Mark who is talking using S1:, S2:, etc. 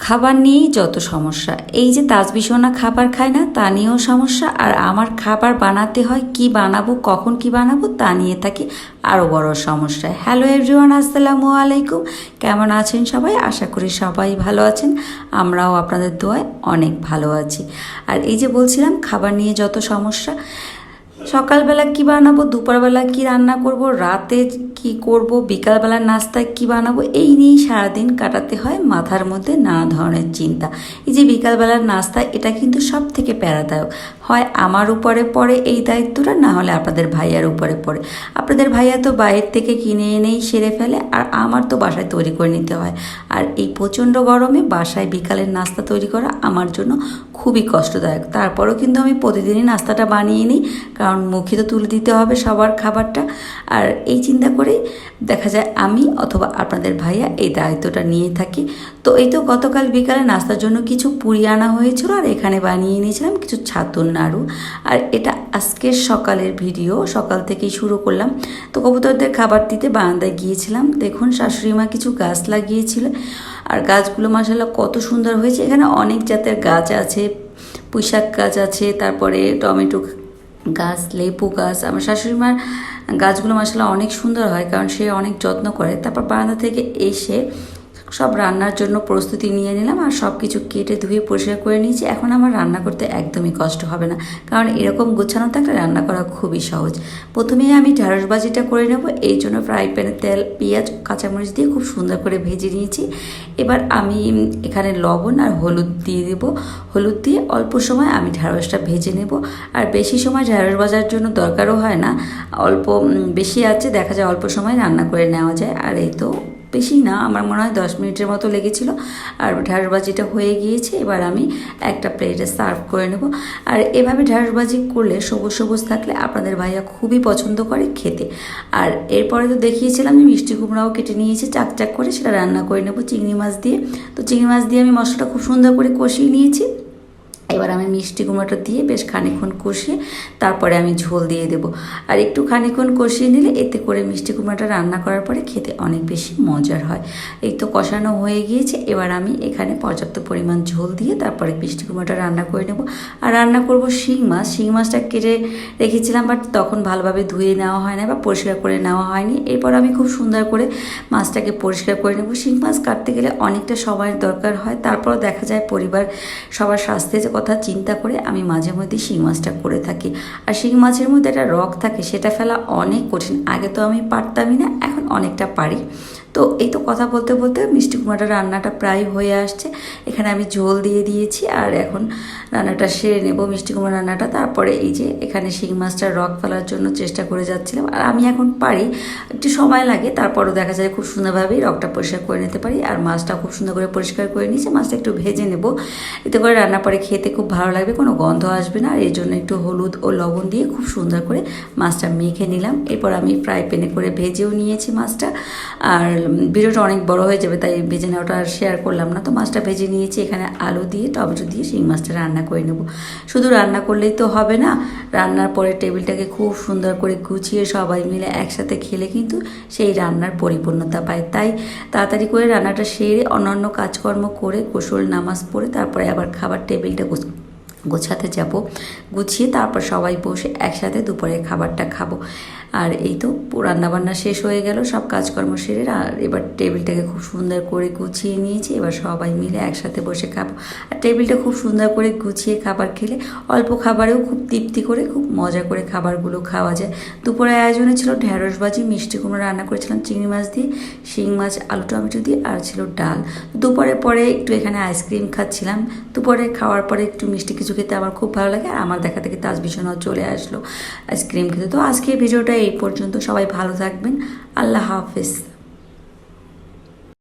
S1: খাবার নিয়েই যত সমস্যা। এই যে তাসবিসোনা খাবার খায় না তা নিয়েও সমস্যা, আর আমার খাবার বানাতে হয় কি বানাবো কখন কি বানাবো তা নিয়ে থাকি আরও বড় সমস্যা। হ্যালো এভরিওয়ান, আসসালামু আলাইকুম। কেমন আছেন সবাই? আশা করি সবাই ভালো আছেন। আমরাও আপনাদের দোয়ায় অনেক ভালো আছি। আর এই যে বলছিলাম খাবার নিয়ে যত সমস্যা, সকালবেলা কি বানাবো, দুপুরবেলা কি রান্না করব, রাতে কি করব, বিকালবেলার নাস্তায় কি বানাবো, এই নিয়েই সারাদিন কাটাতে হয়। মাথার মধ্যে নানা ধরনের চিন্তা। এই যে বিকালবেলার নাস্তা, এটা কিন্তু সব থেকে প্যারাদায়ক। হয় আমার উপরে পড়ে এই দায়িত্বটা, না হলে আপনাদের ভাইয়ার উপরে পড়ে। আপনাদের ভাইয়া তো বাইরে থেকে কিনে এনেই সেরে ফেলে, আর আমার তো বাসায় তৈরি করে নিতে হয়। আর এই প্রচণ্ড গরমে বাসায় বিকালের নাস্তা তৈরি করা আমার জন্য খুবই কষ্টদায়ক। তারপরেও কিন্তু আমি প্রতিদিনই নাস্তাটা বানিয়ে নিই, কারণ মুখে তো তুলে দিতে হবে সবার খাবারটা। আর এই চিন্তা করেই দেখা যায় আমি অথবা আপনাদের ভাইয়া এই দায়িত্বটা নিয়ে থাকি। তো এই তো গতকাল বিকালে নাস্তার জন্য কিছু পুরি আনা হয়েছিল, আর এখানে বানিয়ে নিয়েছিলাম কিছু ছাতুর নাড়ু। আর এটা আজকের সকালের ভিডিও, সকাল থেকেই শুরু করলাম। তো কবুতরদের খাবার দিতে বারান্দায় গিয়েছিলাম। দেখুন শাশুড়ি মা কিছু গাছ লাগিয়েছিল, আর গাছগুলো মাশাআল্লাহ কত সুন্দর হয়েছে। এখানে অনেক জাতের গাছ আছে, পুঁইশাক গাছ আছে, তারপরে টমেটো গাছ, লেবু গাছ। আমার শাশুড়ি মার গাছগুলো মাশাআল্লাহ অনেক সুন্দর হয়, কারণ সে অনেক যত্ন করে। তারপর বারান্দা থেকে এসে সব রান্নার জন্য প্রস্তুতি নিয়ে নিলাম, আর সব কিছু কেটে ধুয়ে পরিষ্কার করে নিয়েছি। এখন আমার রান্না করতে একদমই কষ্ট হবে না, কারণ এরকম গোছানো থাকলে রান্না করা খুবই সহজ। প্রথমেই আমি ঢ্যাঁড়স ভাজিটা করে নেব। এই জন্য ফ্রাই প্যানে তেল, পেঁয়াজ, কাঁচামরিচ দিয়ে খুব সুন্দর করে ভেজে নিয়েছি। এবার আমি এখানে লবণ আর হলুদ দিয়ে দেব। হলুদ দিয়ে অল্প সময় আমি ঢ্যাঁড়সটা ভেজে নেব। আর বেশি সময় ঢ্যাঁড়স ভাজার জন্য দরকারও হয় না, অল্প বেশি আছে দেখা যায় অল্প সময় রান্না করে নেওয়া যায়। আর এই তো বেশি না, আমার মনে হয় 10 মিনিটের মতো লেগেছিল, আর ঢ্যাঁড়স ভাজিটা হয়ে গিয়েছে। এবার আমি একটা প্লেটে সার্ভ করে নেব। আর এভাবে ঢ্যাঁড়স ভাজি করলে সবুজ সবুজ থাকলে আপনাদের ভাইয়া খুবই পছন্দ করে খেতে। আর এরপরে তো দেখিয়েছিলাম যে মিষ্টি কুমড়াও কেটে নিয়েছি চাক করে, সেটা রান্না করে নেব চিংড়ি মাছ দিয়ে। তো চিংড়ি মাছ দিয়ে আমি মশলাটা খুব সুন্দর করে কষিয়ে নিয়েছি। এবার আমি মিষ্টি কুমড়োটা দিয়ে বেশ খানিকক্ষণ কষিয়ে তারপরে আমি ঝোল দিয়ে দেব। আর একটু খানিকক্ষণ কষিয়ে নিলে এতে করে মিষ্টি কুমড়োটা রান্না করার পরে খেতে অনেক বেশি মজার হয়। এই তো কষানো হয়ে গিয়েছে। এবার আমি এখানে পর্যাপ্ত পরিমাণ ঝোল দিয়ে তারপরে মিষ্টি কুমড়োটা রান্না করে নেব। আর রান্না করব শিং মাছ। শিং মাছটা কেটে রেখেছিলাম, বাট তখন ভালোভাবে ধুয়ে নেওয়া হয় না বা পরিষ্কার করে নেওয়া হয়নি। এরপর আমি খুব সুন্দর করে মাছটাকে পরিষ্কার করে নেব। শিং মাছ কাটতে গেলে অনেকটা সময়ের দরকার হয়, তারপর দেখা যায় পরিবার সবার স্বাস্থ্যের কথা চিন্তা করে আমি মাঝে মধ্যে শিং মাছটা করে থাকি। আর শিং মাছের মধ্যে একটা রক থাকে, সেটা ফেলা অনেক কঠিন। আগে তো আমি পারতামই না, এখন অনেকটা পারি। তো এই তো কথা বলতে বলতে মিষ্টি কুমড়াটা রান্নাটা প্রায় হয়ে আসছে। এখানে আমি ঝোল দিয়ে দিয়েছি, আর এখন রান্নাটা সেরে নেব মিষ্টি কুমড়া রান্নাটা। তারপরে এই যে এখানে শিং মাছটার রক ফেলার জন্য চেষ্টা করে যাচ্ছিলাম, আর আমি এখন পারি, একটু সময় লাগে, তারপরও দেখা যায় খুব সুন্দরভাবেই রকটা পরিষ্কার করে নিতে পারি। আর মাছটা খুব সুন্দর করে পরিষ্কার করে নিয়েছি। মাছটা একটু ভেজে নেব, এতে করে রান্না পরে খেতে খুব ভালো লাগবে, কোনো গন্ধ আসবে না। আর এই জন্য একটু হলুদ ও লবণ দিয়ে খুব সুন্দর করে মাছটা মেখে নিলাম। এরপর আমি ফ্রাই প্যানে করে ভেজেও নিয়েছি মাছটা। আর ভিডিওটা অনেক বড় হয়ে যাবে, তাই ভেজে নেওয়াটা আর শেয়ার করলাম না। তো মাছটা ভেজে নিয়েছি, এখানে আলু দিয়ে টমেটো দিয়ে শিং মাছটা রান্না করে নেব। শুধু রান্না করলেই তো হবে না, রান্নার পরে টেবিলটাকে খুব সুন্দর করে গুছিয়ে সবাই মিলে একসাথে খেলে কিন্তু সেই রান্নার পরিপূর্ণতা পায়। তাই তাড়াতাড়ি করে রান্নাটা সেরে অন্যান্য কাজকর্ম করে গোসল নামাজ পড়ে তারপরে আবার খাবার টেবিলটা গোছাতে যাব। গুছিয়ে তারপর সবাই বসে একসাথে দুপুরের খাবারটা খাবো। আর এই তো রান্নাবান্না শেষ হয়ে গেল, সব কাজকর্ম সেরে। আর এবার টেবিলটাকে খুব সুন্দর করে গুছিয়ে নিয়েছি। এবার সবাই মিলে একসাথে বসে খাবো। আর টেবিলটা খুব সুন্দর করে গুছিয়ে খাবার খেলে অল্প খাবারেও খুব তৃপ্তি করে খুব মজা করে খাবারগুলো খাওয়া যায়। দুপুরের আয়োজনে ছিল ঢ্যাঁড়স ভাজি, মিষ্টি কুমড়া রান্না করেছিলাম চিংড়ি মাছ দিয়ে, শিং মাছ, আলু টমেটো দিয়ে, আর ছিল ডাল। দুপুরের পরে একটু এখানে আইসক্রিম খাচ্ছিলাম। দুপুরে খাওয়ার পরে একটু মিষ্টি কিছু খেতে আমার খুব ভালো লাগে, আর আমার দেখা থেকে তাসবিসোনাও চলে আসলো আইসক্রিম খেতে। তো আজকে ভিডিওটা এই পর্যন্ত। সবাই ভালো থাকবেন। আল্লাহ হাফেজ।